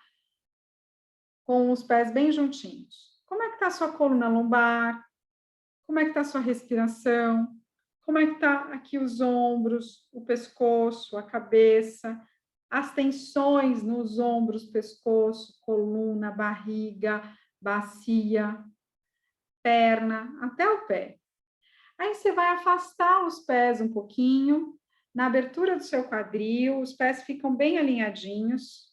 com os pés bem juntinhos. Como é que está a sua coluna lombar? Como é que está a sua respiração? Como é que está aqui os ombros, o pescoço, a cabeça? As tensões nos ombros, pescoço, coluna, barriga, bacia, perna, até o pé. Aí você vai afastar os pés um pouquinho, na abertura do seu quadril, os pés ficam bem alinhadinhos.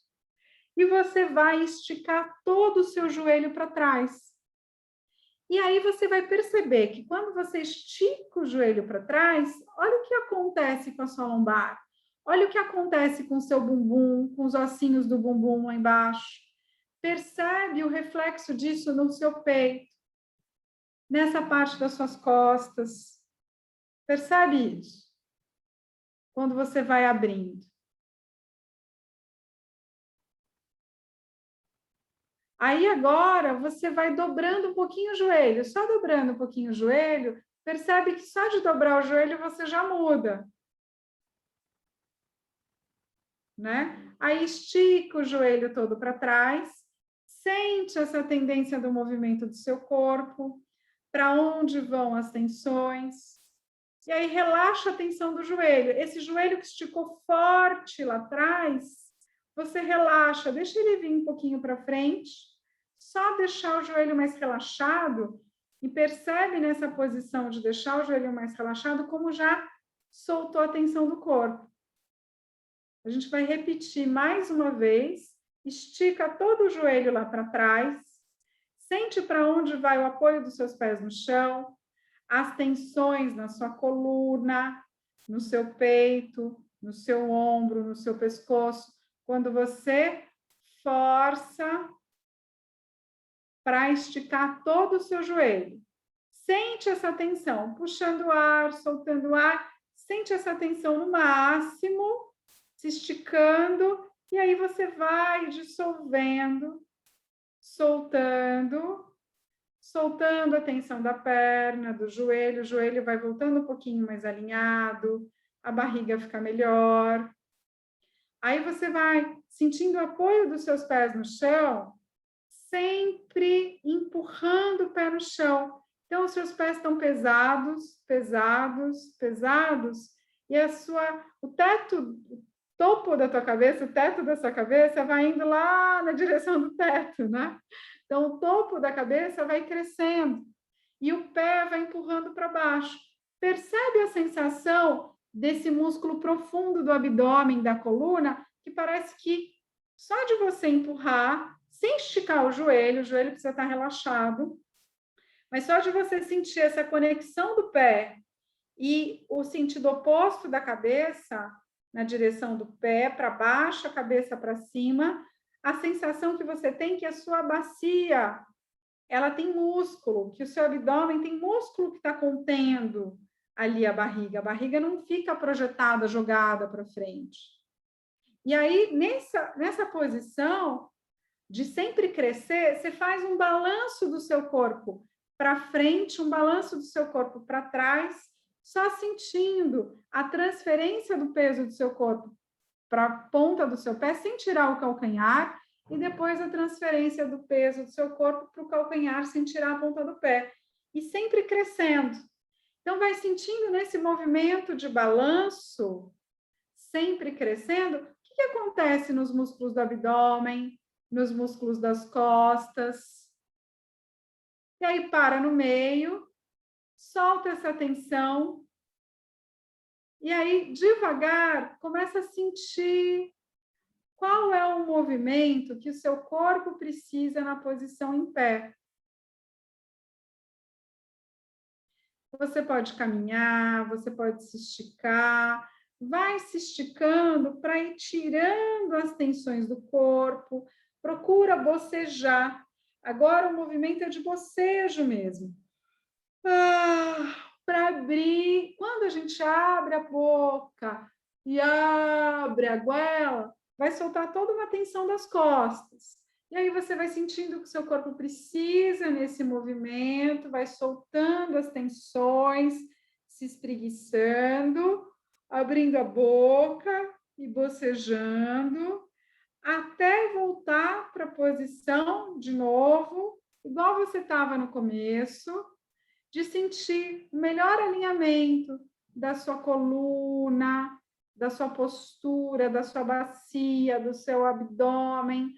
E você vai esticar todo o seu joelho para trás. E aí você vai perceber que quando você estica o joelho para trás, olha o que acontece com a sua lombar. Olha o que acontece com o seu bumbum, com os ossinhos do bumbum lá embaixo. Percebe o reflexo disso no seu peito, nessa parte das suas costas. Percebe isso? Quando você vai abrindo. Aí agora você vai dobrando um pouquinho o joelho, só dobrando um pouquinho o joelho, percebe que só de dobrar o joelho você já muda. Né? Aí estica o joelho todo para trás, sente essa tendência do movimento do seu corpo, para onde vão as tensões. E aí relaxa a tensão do joelho. Esse joelho que esticou forte lá atrás, você relaxa, deixa ele vir um pouquinho para frente, só deixar o joelho mais relaxado e percebe nessa posição de deixar o joelho mais relaxado como já soltou a tensão do corpo. A gente vai repetir mais uma vez, estica todo o joelho lá para trás, sente para onde vai o apoio dos seus pés no chão, as tensões na sua coluna, no seu peito, no seu ombro, no seu pescoço, quando você força para esticar todo o seu joelho. Sente essa tensão, puxando o ar, soltando o ar, sente essa tensão no máximo, se esticando, e aí você vai dissolvendo, soltando a tensão da perna, do joelho, o joelho vai voltando um pouquinho mais alinhado, a barriga fica melhor. Aí você vai sentindo o apoio dos seus pés no chão, sempre empurrando o pé no chão. Então, os seus pés estão pesados, pesados, pesados, e o topo da tua cabeça, o teto da sua cabeça vai indo lá na direção do teto, né? Então, o topo da cabeça vai crescendo e o pé vai empurrando para baixo. Percebe a sensação desse músculo profundo do abdômen, da coluna, que parece que só de você empurrar, sem esticar o joelho precisa estar relaxado, mas só de você sentir essa conexão do pé e o sentido oposto da cabeça, na direção do pé para baixo, a cabeça para cima, a sensação que você tem que a sua bacia, ela tem músculo, que o seu abdômen tem músculo que está contendo ali a barriga não fica projetada, jogada para frente. E aí, nessa posição de sempre crescer, você faz um balanço do seu corpo para frente, um balanço do seu corpo para trás, só sentindo a transferência do peso do seu corpo para a ponta do seu pé, sem tirar o calcanhar, e depois a transferência do peso do seu corpo para o calcanhar, sem tirar a ponta do pé. E sempre crescendo. Então, vai sentindo nesse movimento de balanço, sempre crescendo, o que acontece nos músculos do abdômen, nos músculos das costas. E aí, para no meio, solta essa tensão. E aí, devagar, começa a sentir qual é o movimento que o seu corpo precisa na posição em pé. Você pode caminhar, você pode se esticar, vai se esticando para ir tirando as tensões do corpo, procura bocejar. Agora o movimento é de bocejo mesmo. Para abrir, quando a gente abre a boca e abre a goela, vai soltar toda uma tensão das costas. E aí você vai sentindo que o seu corpo precisa nesse movimento, vai soltando as tensões, se espreguiçando, abrindo a boca e bocejando, até voltar para a posição de novo, igual você estava no começo, de sentir o melhor alinhamento da sua coluna, da sua postura, da sua bacia, do seu abdômen.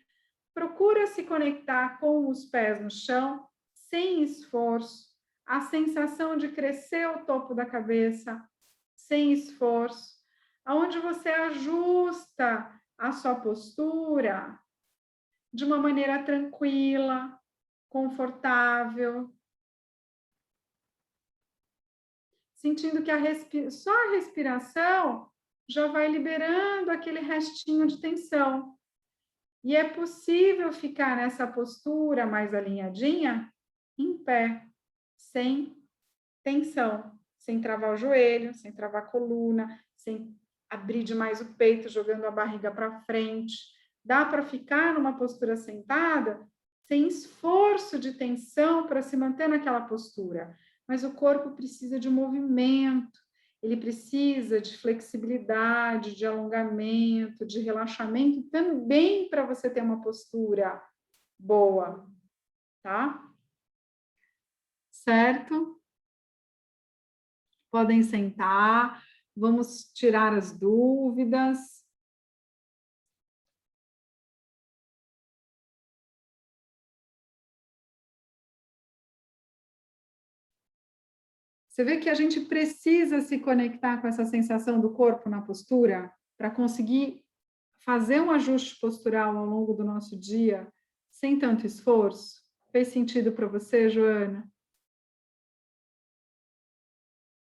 Procura se conectar com os pés no chão, sem esforço. a sensação de crescer o topo da cabeça sem esforço, aonde você ajusta a sua postura de uma maneira tranquila, confortável, sentindo que só a respiração já vai liberando aquele restinho de tensão. E é possível ficar nessa postura mais alinhadinha em pé, sem tensão, sem travar o joelho, sem travar a coluna, sem abrir demais o peito, jogando a barriga para frente. Dá para ficar numa postura sentada sem esforço de tensão para se manter naquela postura. Mas o corpo precisa de movimento, ele precisa de flexibilidade, de alongamento, de relaxamento também para você ter uma postura boa, tá? Certo? Podem sentar, vamos tirar as dúvidas. Você vê que a gente precisa se conectar com essa sensação do corpo na postura para conseguir fazer um ajuste postural ao longo do nosso dia sem tanto esforço? Fez sentido para você, Joana?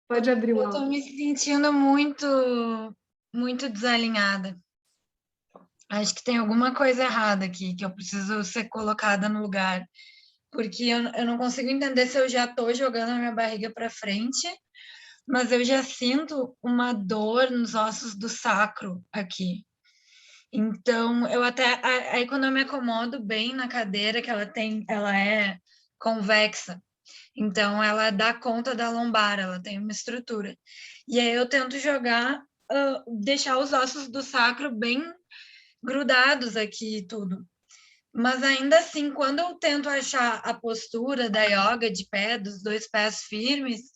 Pode abrir o áudio. Eu estou me sentindo muito desalinhada. Acho que tem alguma coisa errada aqui, que eu preciso ser colocada no lugar. Porque eu não consigo entender se eu já estou jogando a minha barriga para frente, mas eu já sinto uma dor nos ossos do sacro aqui. Então, aí quando eu me acomodo bem na cadeira, que ela é convexa, então ela dá conta da lombar, ela tem uma estrutura. E aí eu tento deixar os ossos do sacro bem grudados aqui e tudo. Mas ainda assim, quando eu tento achar a postura da yoga de pé, dos 2 pés firmes,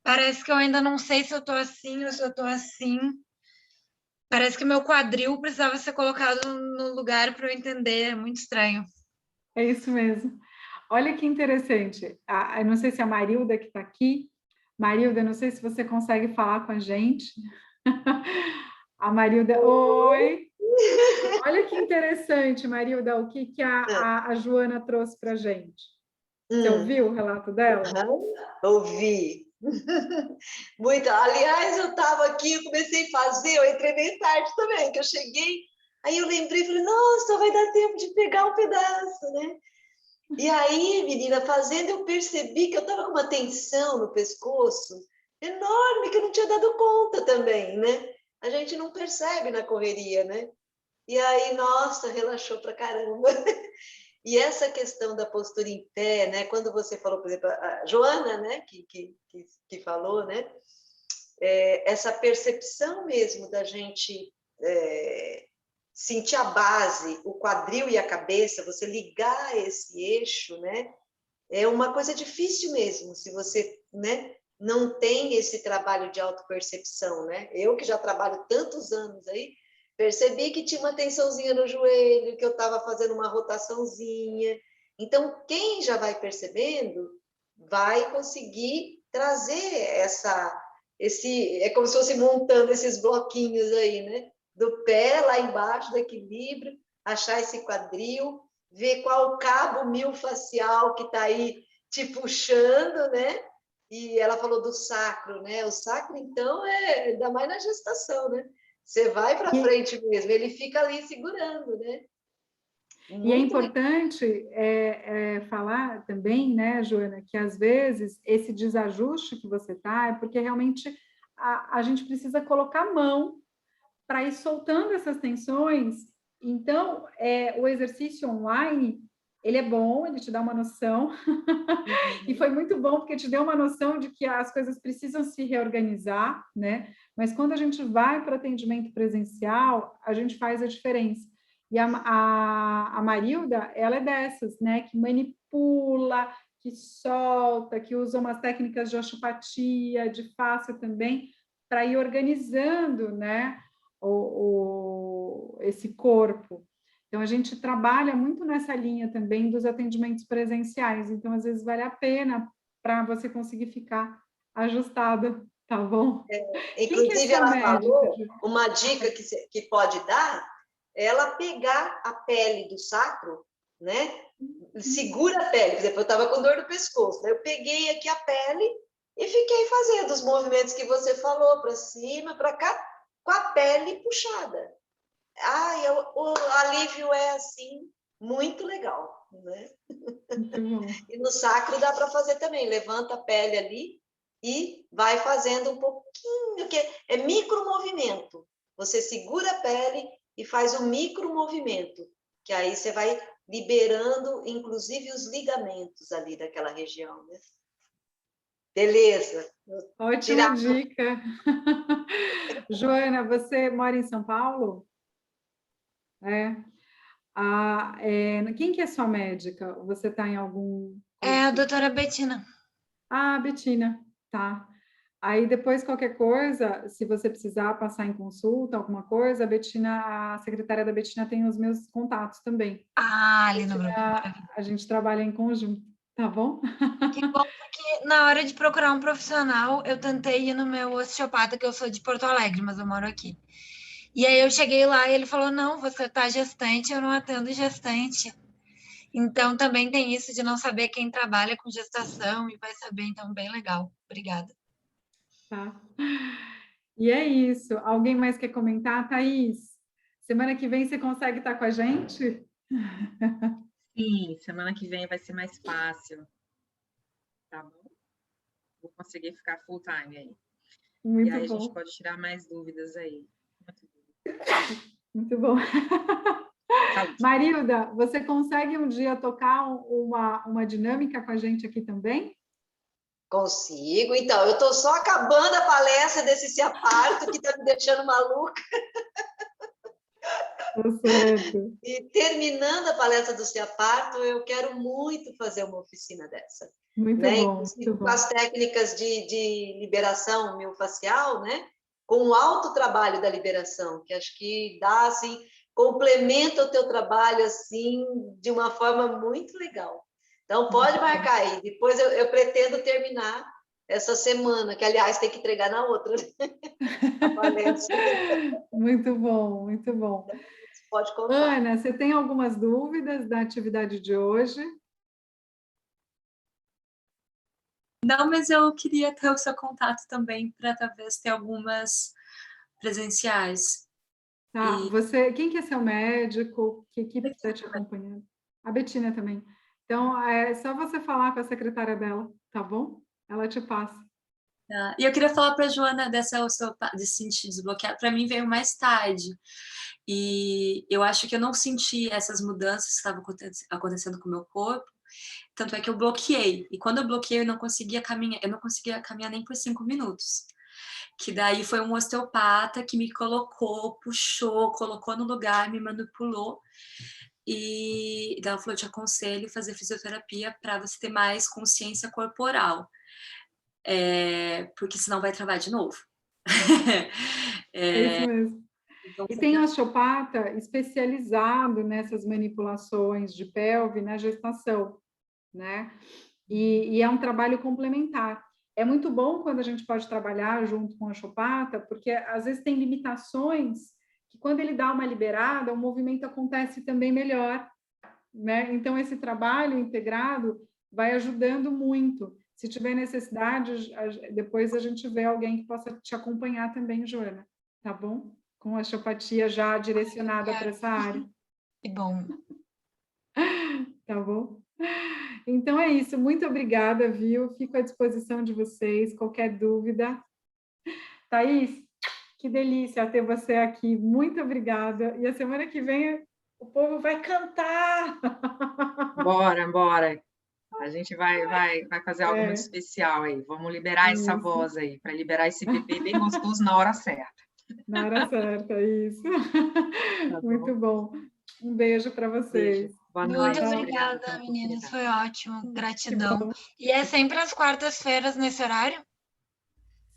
parece que eu ainda não sei se eu estou assim ou se eu estou assim. Parece que meu quadril precisava ser colocado no lugar para eu entender, é muito estranho. É isso mesmo. Olha que interessante. Eu não sei se a Marilda que está aqui, Marilda, não sei se você consegue falar com a gente. A Marilda, oi! Olha que interessante, Marilda, o que a Joana trouxe para a gente. Você ouviu o relato dela? Ouvi. Muito. Aliás, eu estava aqui, eu comecei a fazer, eu entrei bem tarde também, que eu cheguei, aí eu lembrei, falei, nossa, vai dar tempo de pegar um pedaço, né? E aí, menina, fazendo, eu percebi que eu estava com uma tensão no pescoço enorme, que eu não tinha dado conta também, né? A gente não percebe na correria, né? E aí, nossa, relaxou pra caramba. E essa questão da postura em pé, né? Quando você falou, por exemplo, a Joana, né? Que falou, né? Essa percepção mesmo da gente sentir a base, o quadril e a cabeça, você ligar esse eixo, né? É uma coisa difícil mesmo, se você, né, não tem esse trabalho de autopercepção, né? Eu que já trabalho tantos anos aí, percebi que tinha uma tensãozinha no joelho, que eu estava fazendo uma rotaçãozinha. Então, quem já vai percebendo, vai conseguir trazer é como se fosse montando esses bloquinhos aí, né? Do pé lá embaixo, do equilíbrio, achar esse quadril, ver qual cabo miofascial que está aí te puxando, né? E ela falou do sacro, né? O sacro, então, ainda mais na gestação, né? Você vai para frente mesmo, ele fica ali segurando, né? E é importante falar também, né, Joana, que às vezes esse desajuste que você está é porque realmente a gente precisa colocar a mão para ir soltando essas tensões. Então, o exercício online, ele é bom, ele te dá uma noção, e foi muito bom porque te deu uma noção de que as coisas precisam se reorganizar, né? Mas quando a gente vai para o atendimento presencial, a gente faz a diferença. E a Marilda, ela é dessas, né? Que manipula, que solta, que usa umas técnicas de osteopatia, de fascia também, para ir organizando, né? Esse corpo. Então, a gente trabalha muito nessa linha também dos atendimentos presenciais. Então, às vezes, vale a pena para você conseguir ficar ajustada, tá bom? Inclusive, ela falou uma dica que pode dar, é ela pegar a pele do sacro, né? Segura a pele, por exemplo, eu estava com dor no pescoço, né? Eu peguei aqui a pele e fiquei fazendo os movimentos que você falou, para cima, para cá, com a pele puxada. O alívio é assim, muito legal, né? E no sacro dá para fazer também, levanta a pele ali e vai fazendo um pouquinho, que é micromovimento. Você segura a pele e faz um micromovimento, que aí você vai liberando, inclusive, os ligamentos ali daquela região, né? Beleza. Ótima dica. Joana, você mora em São Paulo? Quem que é sua médica? Você está em algum... É a doutora Betina. Betina, tá. Aí depois, qualquer coisa, se você precisar passar em consulta, alguma coisa, a secretária da Betina tem os meus contatos também. Ali no grupo. A gente trabalha em conjunto, tá bom? Que bom, porque na hora de procurar um profissional, eu tentei ir no meu osteopata, que eu sou de Porto Alegre, mas eu moro aqui. E aí eu cheguei lá e ele falou, não, você tá gestante, eu não atendo gestante. Então, também tem isso de não saber quem trabalha com gestação e vai saber, então, bem legal. Obrigada. Tá. E é isso. Alguém mais quer comentar? Thaís, semana que vem você consegue estar com a gente? Sim, semana que vem vai ser mais fácil. Tá bom? Vou conseguir ficar full time aí. Muito e aí bom. A gente pode tirar mais dúvidas aí. Muito bom. Saúde. Marilda, você consegue um dia tocar uma dinâmica com a gente aqui também? Consigo. Então, eu estou só acabando a palestra desse Se Aparto, que está me deixando maluca. Tá certo. E terminando a palestra do Se Aparto, eu quero muito fazer uma oficina dessa. Muito né? bom. Muito com as técnicas de liberação miofascial, né? Com o autotrabalho da liberação, que acho que dá, assim, complementa o teu trabalho, assim, de uma forma muito legal. Então, pode marcar aí. Depois eu pretendo terminar essa semana, que, aliás, tem que entregar na outra. A palestra. Muito bom, muito bom. Pode contar. Ana, você tem algumas dúvidas da atividade de hoje? Não, mas eu queria ter o seu contato também para talvez ter algumas presenciais. Tá, quem que é seu médico? Que equipe está te acompanhando? A Betina também. Então, é só você falar com a secretária dela, tá bom? Ela te passa. Tá. E eu queria falar para a Joana de sentir desbloqueado. Para mim veio mais tarde. E eu acho que eu não senti essas mudanças que estavam acontecendo com o meu corpo. Tanto é que eu bloqueei. E quando eu bloqueei, eu não conseguia caminhar nem por 5 minutos. Que daí foi um osteopata que me colocou, puxou, colocou no lugar, me manipulou. E ela falou, eu te aconselho fazer fisioterapia para você ter mais consciência corporal. Porque senão vai travar de novo. É isso mesmo. Então, e tem osteopata especializado nessas manipulações de pelve na gestação, né? E é um trabalho complementar. É muito bom quando a gente pode trabalhar junto com o osteopata, porque às vezes tem limitações que quando ele dá uma liberada, o movimento acontece também melhor, né? Então, esse trabalho integrado vai ajudando muito. Se tiver necessidade, depois a gente vê alguém que possa te acompanhar também, Joana, tá bom? Com a osteopatia já direcionada para essa área. Que bom. Tá bom? Então é isso. Muito obrigada, viu? Fico à disposição de vocês. Qualquer dúvida. Thaís, que delícia ter você aqui. Muito obrigada. E a semana que vem o povo vai cantar. Bora. A gente vai fazer algo muito especial aí. Vamos liberar essa voz aí, para liberar esse bebê bem gostoso na hora certa. Na hora certa, isso. Tá muito bom. Um beijo para vocês. Beijo. Boa noite. Muito obrigada, meninas. Foi ótimo. Gratidão. E é sempre às quartas-feiras nesse horário?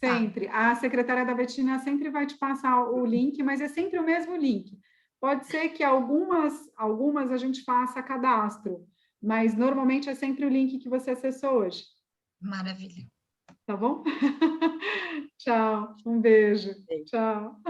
Sempre. Tá. A secretária da Betina sempre vai te passar o link, mas é sempre o mesmo link. Pode ser que algumas a gente faça cadastro, mas normalmente é sempre o link que você acessou hoje. Maravilha. Tá bom? Tchau, um beijo. Tchau.